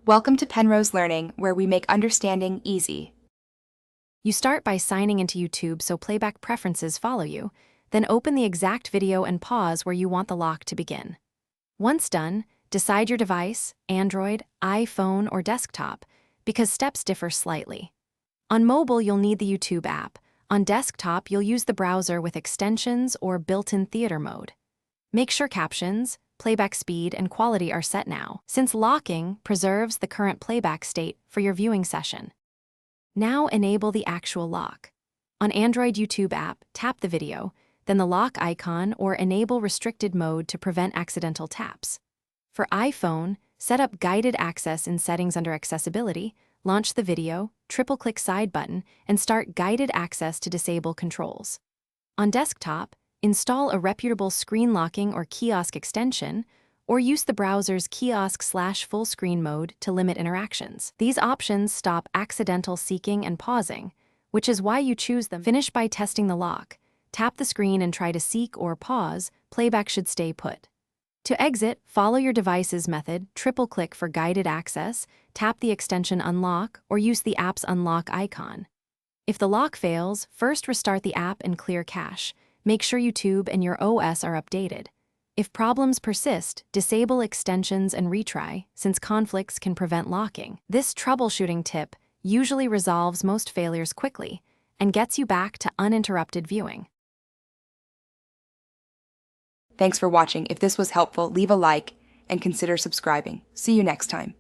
Welcome to Penrose Learning, where we make understanding easy. You start by signing into YouTube so playback preferences follow you, then open the exact video and pause where you want the lock to begin. Once done, decide your device, Android, iPhone, or desktop, because steps differ slightly. On mobile, you'll need the YouTube app. On desktop, you'll use the browser with extensions or built-in theater mode. Make sure captions, playback speed, and quality are set now, since locking preserves the current playback state for your viewing session. Now enable the actual lock. On Android YouTube app, tap the video, then the lock icon or enable restricted mode to prevent accidental taps. For iPhone, set up guided access in settings under accessibility, launch the video, triple-click side button, and start guided access to disable controls. On desktop, install a reputable screen locking or kiosk extension, or use the browser's kiosk/full screen mode to limit interactions. These options stop accidental seeking and pausing, which is why you choose them. Finish by testing the lock. Tap the screen and try to seek or pause. Playback should stay put. To exit, follow your device's method, triple-click for guided access, tap the extension unlock, or use the app's unlock icon. If the lock fails, first restart the app and clear cache. Make sure YouTube and your OS are updated. If problems persist, disable extensions and retry, since conflicts can prevent locking. This troubleshooting tip usually resolves most failures quickly and gets you back to uninterrupted viewing. Thanks for watching. If this was helpful, leave a like and consider subscribing. See you next time.